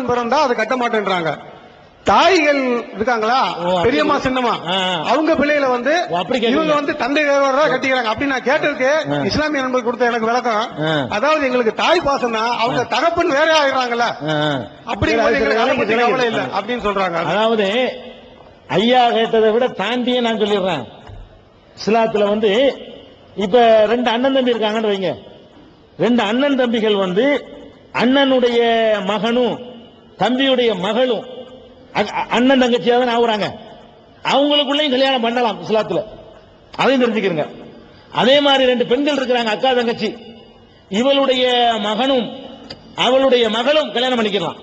மகன் பிறந்தா அதை கட்ட மாட்டேன்றாங்க. தாய்கள் இருக்காங்களா, பெரியம்மா சின்னம்மா, அவங்க பிள்ளைகளை வந்து இவங்க வந்து தந்தை கட்டிக்கிறாங்க அப்படின்னு நான் கேட்டிருக்கு. இஸ்லாமிய நண்பர்கள் கொடுத்த எனக்கு விளக்கம், அதாவது எங்களுக்கு தாய் பாசம் தான், அவங்க தகப்பன் வேற ஆகிறாங்கல்ல, அப்படிங்கிறது எங்களுக்கு அதை பத்தி கவலை இல்லை அப்படின்னு சொல்றாங்க. அதாவது ஐயா கேட்டதை விட தாண்டியே நான் சொல்லிடுறேன். இஸ்லாத்துல வந்து இப்ப 2 அண்ணன் தம்பி இருக்காங்கன்னு வைங்க. 2 அண்ணன் தம்பிகள் வந்து அண்ணனுடைய மகனும் தம்பியுடைய மகளும் அண்ணன் தங்கச்சியா தான் ஆகுறாங்க. அவங்களுக்குள்ளேயும் கல்யாணம் பண்ணலாம் இஸ்லாத்துல, அதையும் தெரிஞ்சுக்கிறங்க. அதே மாதிரி 2 பெண்கள் இருக்கிறாங்க, அக்கா தங்கச்சி, இவளுடைய மகனும் அவளுடைய மகளும் கல்யாணம் பண்ணிக்கலாம்.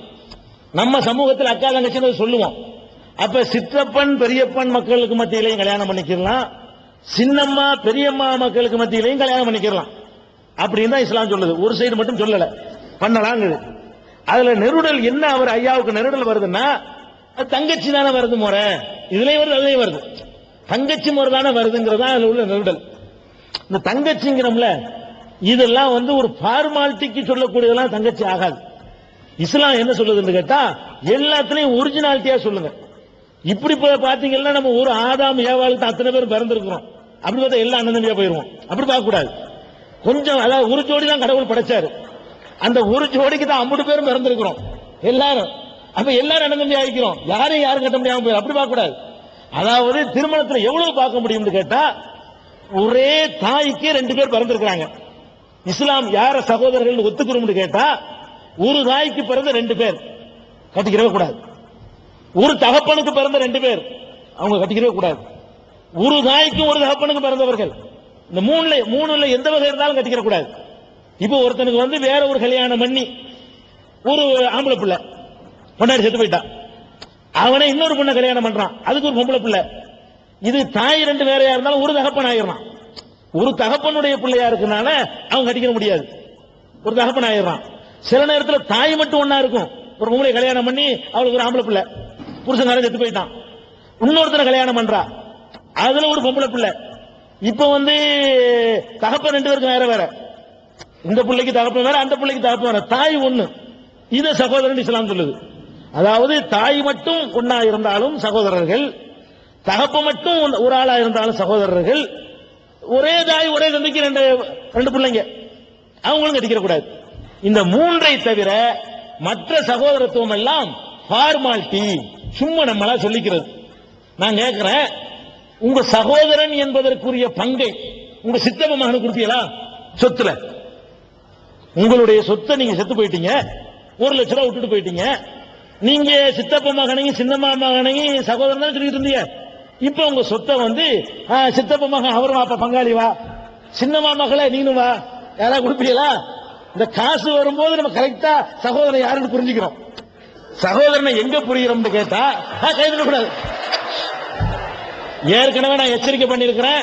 நம்ம சமூகத்தில் அக்கா தங்கச்சின்னு சொல்லுவோம். அப்ப சிற்றப்பன் பெரியப்பன் மக்களுக்கு மத்தியிலையும் கல்யாணம் பண்ணிக்கலாம், சின்னம்மா பெரியம்மா மக்களுக்கு மத்தியிலையும் கல்யாணம் பண்ணிக்கலாம். அப்படின்னு தான் இஸ்லாம் சொல்லுது. ஒரு சைடு மட்டும் சொல்லல, பண்ணலாங்குது. அதுல நெருடல் என்ன, அவர் ஐயாவுக்கு நெருடல் வருதுன்னா தங்கச்சி தானே வருது முறை, இதுலயும் வருது அதுலயும் வருது, தங்கச்சி முறை தானே வருதுங்கிறதா அதுல உள்ள நெருடல். இந்த தங்கச்சிங்கிறோம்ல, இதெல்லாம் வந்து ஒரு ஃபார்மாலிட்டிக்கு சொல்லக்கூடியதெல்லாம் தங்கச்சி ஆகாது. இஸ்லாம் என்ன சொல்லுதுன்னு கேட்டா எல்லாத்துலயும் ஒரிஜினாலிட்டியா சொல்லுங்க. இப்படி பாத்தீங்கன்னா நம்ம ஒரு ஆதாம் ஏவாளுக்கு அத்தனை பேர் பிறந்திருக்கிறோம், அப்படி பார்த்தா எல்லா அண்ணன் தம்பியா போயிருவோம். அப்படி பார்க்க கூடாது. கொஞ்சம், அதாவது ஒரு ஜோடி தான் கடவுள் படைச்சாரு, அந்த ஒரு ஜோடிக்கு தான் 50 பேரும் பிறந்திருக்கிறோம் எல்லாரும். அப்ப எல்லாரும் அண்ணன் தம்பி ஆகிக்கிறோம், யாரும் கட்ட முடியாம போயிடும். அப்படி பார்க்க கூடாது. அதாவது திருமணத்தில் எவ்வளவு பார்க்க முடியும்னு கேட்டா, ஒரே தாய்க்கு 2 பேர் பிறந்திருக்கிறாங்க. இஸ்லாம் யார சகோதரர்கள் ஒத்துக்கிறோம்னு கேட்டா, ஒரு தாய்க்கு பிறந்த 2 பேர் கட்டிக்கிறவே கூடாது. ஒரு தகப்பனுக்கு பிறந்த 2 பேர் அவங்க கட்டிக்கிறவே கூடாது. ஒரு தாய்க்கும் ஒரு தகப்பனுக்கு பிறந்தவர்கள், இந்த மூணுல எந்த வகை இருந்தாலும் கட்டிக்கிற கூடாது. இப்ப ஒருத்தனுக்கு வந்து வேற ஒரு கல்யாணம் பண்ணி ஒரு ஆம்பளை பிள்ளை பொண்டாடி செத்து போயிட்டான், அவனை இன்னொரு பொண்ணை கல்யாணம் பண்றான், அதுக்கு ஒரு பொம்பளை பிள்ளை. இது தாய் 2 வேறையா இருந்தாலும் ஒரு தகப்பன் ஆயிடுறான். ஒரு தகப்பனுடைய பிள்ளையா இருக்கனால அவன் கட்டிக்கிற முடியாது, ஒரு தகப்பன் ஆயிடுறான். சில நேரத்தில் தாய் மட்டும் ஒன்னா இருக்கும். ஒரு பொம்பளை கல்யாணம் பண்ணி அவளுக்கு ஒரு ஆம்பளை பிள்ளை, புருஷன் செத்து போயிட்டான், இன்னொருத்தனை கல்யாணம் பண்றா, அதுல ஒரு பொம்பளை பிள்ளை. இப்ப வந்து தகப்பன் 2 பேருக்கு வேற வேற, இந்த பிள்ளைக்கு தகப்பன் வேற, அந்த பிள்ளைக்கு தகப்பன் வேற, தாய் ஒண்ணு. இத சகோதரன் இஸ்லாம் சொல்லுது. அதாவது தாய் மட்டும் ஒன்னா இருந்தாலும் சகோதரர்கள், தகப்ப மட்டும் ஒரு ஆளா இருந்தாலும் சகோதரர்கள், ஒரே தாய் ஒரே தந்தைக்கு 2 பிள்ளைங்க, அவங்களும் கட்டிக்கிற கூடாது. இந்த 3ஐ தவிர மற்ற சகோதரத்துவம் எல்லாம் ஃபார்மாலிட்டி, சும்மா நம்மளா சொல்லிக்கிறது. நான் கேட்கிறேன், உங்க சகோதரன் என்பதற்குரிய பங்கை உங்க சித்தப்ப மகனுக்கு கொடுத்தீங்களா? சொத்துல உங்களுடைய சொத்தை நீங்க செத்து போயிட்டீங்க, 1 லட்சம் ரூபாய் விட்டுட்டு போயிட்டீங்க. நீங்க சித்தப்ப மகனையும் சின்னம்மா மகனையும் சகோதரன் தான் சொல்லிட்டு இருந்தீங்க. இப்ப உங்க சொத்தை வந்து சித்தப்ப மகன் அவரும் அப்ப பங்காளி வா, சின்னம்மா மகளை நீனும் வா, யாராவது கொடுப்பீங்களா? இந்த காசு வரும்போது நம்ம கரெக்டா சகோதரன் யாருன்னு புரிஞ்சுக்கிறோம். சகோதரனை எங்க புரிகிறோம் கேட்டா கைவிடக்கூடாது. ஏற்கனவே நான் எச்சரிக்கை பண்ணிருக்கிறேன்,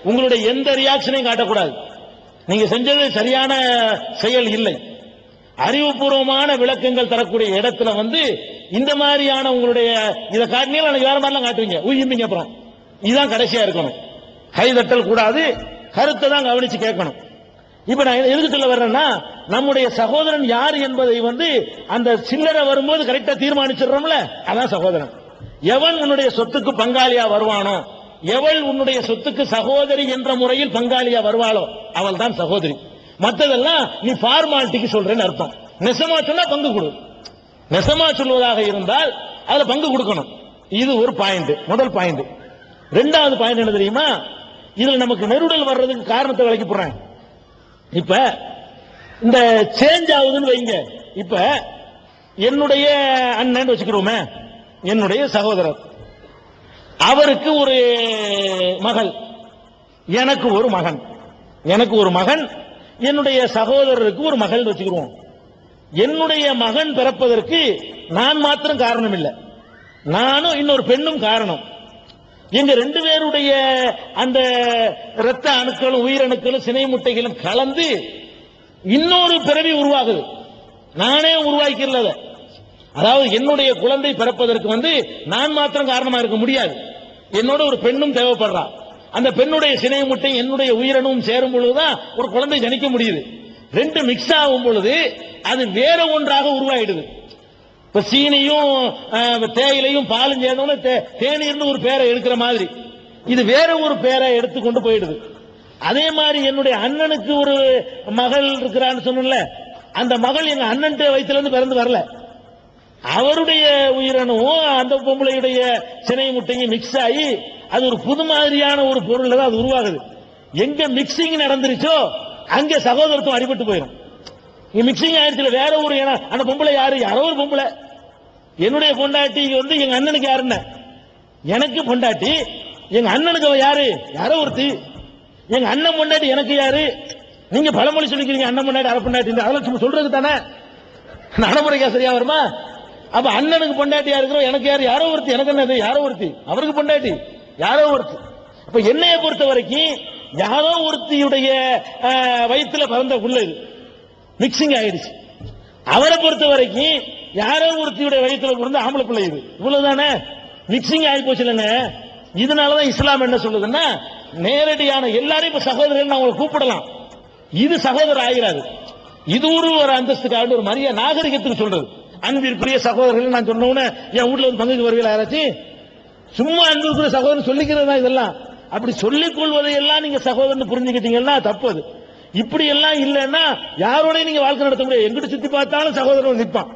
உங்களுடைய எந்த ரியாக்ஷனையும் காட்டக்கூடாது. நீங்க செஞ்சது சரியான செயல் இல்லை. அறிவுபூர்வமான விளக்கங்கள் தரக்கூடிய இடத்துல வந்து இந்த மாதிரியான உங்களுடைய இதை காட்டினீங்க, எனக்கு வேற மாதிரிலாம் காட்டுவீங்க, உயிர்ப்பீங்க. அப்புறம் இதுதான் கடைசியா இருக்கணும். கைதட்டல் கூடாது, கருத்தை தான் கவனிச்சு கேட்கணும். இப்ப நான் எதுக்கு சொல்ல வர்றேன்னா, நம்முடைய சகோதரன் யார் என்பதை வந்து அந்த சில்லறை வரும்போது கரெக்டா தீர்மானிச்சிடறோம்ல, அதான் சகோதரன். எவன் உன்னுடைய சொத்துக்கு பங்காளியா வருவானோ, எவள் உன்னுடைய சொத்துக்கு சகோதரி என்ற முறையில் பங்காளியா வருவாளோ அவள் தான் சகோதரி. மற்றதெல்லாம் நீ ஃபார்மாலிட்டிக்கு சொல்றேன்னு அர்த்தம். நெசமா சொன்னா பங்கு கொடு, நெசமா சொல்வதாக இருந்தால் அதுல பங்கு கொடுக்கணும். இது ஒரு பாயிண்ட், முதல் பாயிண்ட். 2வது பாயிண்ட் என்ன தெரியுமா? இதுல நமக்கு நெருடல் வர்றதுக்கு காரணத்தை விளக்கி போடுறேன். இப்ப இந்த சேஞ்ச் ஆகுதுன்னு வைங்க. இப்ப என்னுடைய அண்ணன் வச்சுக்கிறோமே, என்னுடைய சகோதரர், அவருக்கு ஒரு மகள், எனக்கு ஒரு மகன், எனக்கு ஒரு மகன், என்னுடைய சகோதரருக்கு ஒரு மகள் வச்சுக்கிறோம். என்னுடைய மகன் பிறப்பதற்கு நான் மாத்திரம் காரணம் இல்லை, நானும் இன்னொரு பெண்ணும் காரணம். எங்க 2 பேருடைய அந்த இரத்த அணுக்களும் உயிரணுக்களும் சினை முட்டைகளும் கலந்து இன்னொரு பிறவி உருவாகுது. நானே உருவாக்கிறத. அதாவது என்னுடைய குழந்தை பிறப்பதற்கு வந்து நான் மாத்திரம் காரணமா இருக்க முடியாது, என்னோட ஒரு பெண்ணும் தேவைப்படுறா. அந்த பெண்ணுடைய சினை முட்டை என்னுடைய உயிரணும் சேரும் பொழுதுதான் ஒரு குழந்தை ஜனிக்க முடியுது. 2 மிக்ஸ் ஆகும் பொழுது அது வேற ஒன்றாக உருவாயிடுது. இப்ப சீனியும் தேயிலையும் பாலும் சேர்ந்தோம்னா தேநீர்னு ஒரு பேரை எடுக்கிற மாதிரி இது வேற ஒரு பேரை எடுத்துக்கொண்டு போயிடுது. அதே மாதிரி என்னுடைய அண்ணனுக்கு ஒரு மகள் இருக்கிறான்னு சொன்னல, அந்த மகள் எங்க அண்ணன் வயிற்றுல இருந்து பிறந்து வரல. அவருடைய உயிரணுவும் அந்த பொம்பளையுடைய சினை முட்டையும் மிக்ஸ் ஆகி அது ஒரு புது மாதிரியான ஒரு பொருள் தான் அது உருவாகுது. எங்க மிக்சிங் நடந்துருச்சோ அங்க சகோதரத்துவம் அடிபட்டு போயிடும். மிக்சிங் ஆயிடுச்சுல வேற ஒரு, அந்த பொம்பளை யாரோ ஒரு பொம்பளை. என்னுடைய பொண்டாட்டி வந்து எங்க அண்ணனுக்கு யாருன்னு, எனக்கு பொண்டாட்டி, எங்க அண்ணனுக்கு அவ யாரோ ஒருத்தி. எங்க அண்ணன் பொண்டாட்டி எனக்கு யாரு? நீங்க பழமொழி சொல்லிக்கிறீங்க அண்ணன் பொண்டாட்டி அரை பொண்டாட்டி, அதெல்லாம் சும்மா சொல்றது தானே, நடைமுறைக்கா சரியா வருமா? அப்ப அண்ணனுக்கு பொண்டாட்டி இருக்கிறோம், எனக்கு யாரோ ஒருத்தி, எனக்கு என்னது யாரோ ஒருத்தி, அவருக்கு பொண்டாட்டி யாரோ ஒருத்தி. அப்ப என்னைய பொறுத்த வரைக்கும் யாரோ ஒருத்தியுடைய வயிற்றுல பிறந்த புள்ள இது மிக்சிங் ஆயிடுச்சு. அவரை பொறுத்த வரைக்கும் யாரோ ஒருத்தியுடைய வயிற்றுல பிறந்த ஆம்பளை பிள்ளை இது, இவ்வளவுதானே, மிக்சிங் ஆகி போச்சு இல்லைங்க. இதனாலதான் இஸ்லாம் என்ன சொல்லுதுன்னா, நேரடியான எல்லாரையும் இப்ப சகோதரன் அவங்களை கூப்பிடலாம், இது சகோதரர் ஆகிறாது. இது ஒரு அந்தஸ்துக்காக ஒரு மரியாதை நாகரிகத்துக்கு சொல்றது. அன்பிற்குரிய சகோதரர்கள் நான் சொன்ன என் வீட்டுல வந்து பங்குக்கு வருவீங்களா யாராச்சும்? சும்மா அன்பிற்குரிய சகோதரன் சொல்லிக்கிறது தான் இதெல்லாம். அப்படி சொல்லிக் கொள்வதையெல்லாம் நீங்க சகோதரன் புரிஞ்சுக்கிட்டீங்கன்னா தப்பு. இப்படி எல்லாம் இல்லைன்னா யாரோட நீங்க வாழ்க்கை நடத்த முடியாது. எங்கிட்ட சுத்தி பார்த்தாலும் சகோதரன் நிற்பான்.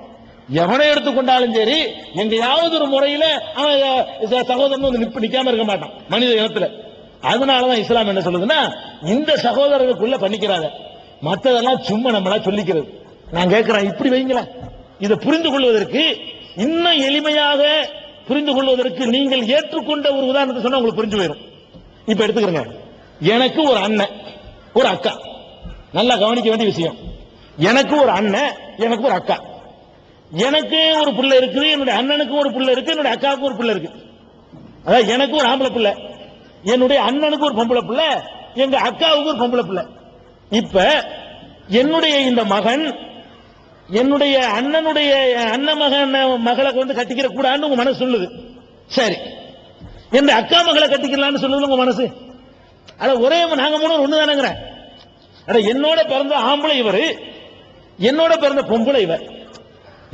எவனை எடுத்துக்கொண்டாலும் சரி, எங்கேயாவது ஒரு முறையில அவன் சகோதரன் வந்து நிக்காம இருக்க மாட்டான் மனித இனத்துல. அதனாலதான் இஸ்லாம் என்ன சொல்லுதுன்னா, இந்த சகோதரர்களுக்குள்ள பண்ணிக்கிறாங்க, மற்றதெல்லாம் சும்மா நம்மளா சொல்லிக்கிறது. நான் கேட்கிறேன், இப்படி வைங்களேன், இதை புரிந்து கொள்வதற்கு இன்னும் எளிமையாக புரிந்து கொள்வதற்கு நீங்கள் ஏற்றுக்கொண்ட ஒரு உதாரணத்தை சொன்னா உங்களுக்கு புரிஞ்சு போயிடும். இப்ப எடுத்துக்கிறேங்க, எனக்கு ஒரு அண்ணன் ஒரு அக்கா, நல்லா கவனிக்க வேண்டிய விஷயம். எனக்கு ஒரு அண்ணன், எனக்கு ஒரு அக்கா. எனக்கு ஒரு பிள்ளை இருக்குது, என்னுடைய அண்ணனுக்கும் ஒரு பிள்ளை இருக்கு, என்னுடைய அக்காவுக்கும் ஒரு பிள்ளை இருக்கு. அதாவது எனக்கு ஒரு ஆம்பளை பிள்ளை, என்னுடைய அண்ணனுக்கு ஒரு பொம்பளை பிள்ளை, எங்க அக்காவுக்கு ஒரு பொம்பளை பிள்ளை. இப்ப என்னுடைய இந்த மகன் என்னுடைய அண்ணனுடைய அண்ணன் மகளை வந்து கட்டிக்கிற கூடாதுன்னு உங்க மனசு சொல்லுது. சரி, என் அக்கா மகளை கட்டிக்கலாம்னு சொல்லுது உங்க மனசு. அட ஒரே நாங்க மூணு ஒண்ணுதானங்கிற. அட என்னோட பிறந்த ஆம்பளை இவரு, என்னோட பிறந்த பொம்பளை இவர்.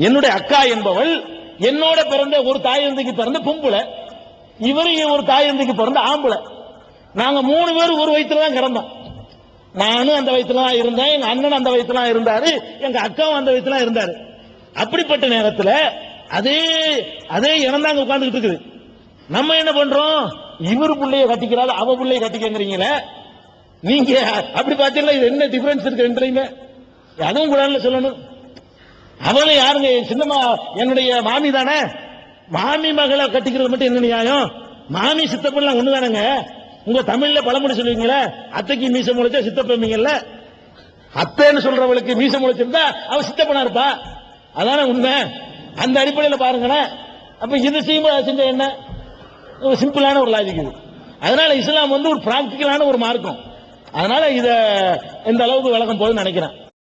என்னுடைய அக்கா என்பவள் என்னோட பிறந்த ஒரு தாயந்தைக்கு பிறந்த பொம்பளை, இவரு ஒரு தாயந்தைக்கு பிறந்த ஆம்பளை. நாங்க மூணு பேரும் ஒரு வயிற்றுல தான் கிடந்தோம். நானும் அந்த வயிற்றுல தான் இருந்தேன், எங்க அண்ணன் அந்த வயிற்றுல இருந்தாரு, எங்க அக்காவும் அந்த வயிற்றுல இருந்தாரு. அப்படிப்பட்ட நேரத்தில் அதே இனம் தாங்க உட்கார்ந்துட்டு இருக்குது. நம்ம என்ன பண்றோம், இவரு பிள்ளைய கட்டிக்கிறாரு, அவ பிள்ளைய கட்டிக்கிறீங்களே, நீங்க அப்படி பார்த்தீங்களா? இது என்ன டிஃபரன்ஸ் இருக்கு ரெண்டுலையுமே? அதுவும் கூட சொல்லணும். அவளை யாருங்க? சின்னம்மா என்னுடைய மாமி தானே. மாமி மகளை கட்டிக்கிறது மட்டும் என்ன நியாயம்? மாமி சித்தப்பெல்லாம் ஒண்ணுதானங்க. உங்க தமிழ்ல பழமொழி சொல்லுவீங்களே, அத்தைக்கு மீச முளைச்சா சித்தப்பீங்கல்ல. அத்தைன்னு சொல்றவளுக்கு மீச முளைச்சிருந்தா அவ சித்தப்பனா இருப்பா, அதான உண்மை. அந்த அடிப்படையில் பாருங்களேன். அப்ப இது செஞ்ச என்ன சிம்பிளான ஒரு லாஜிக் இது. அதனால இஸ்லாம் வந்து ஒரு பிராக்டிக்கலான ஒரு மார்க்கம். அதனால இத எந்த அளவுக்கு விளக்கம் போகுதுன்னு நினைக்கிறேன்.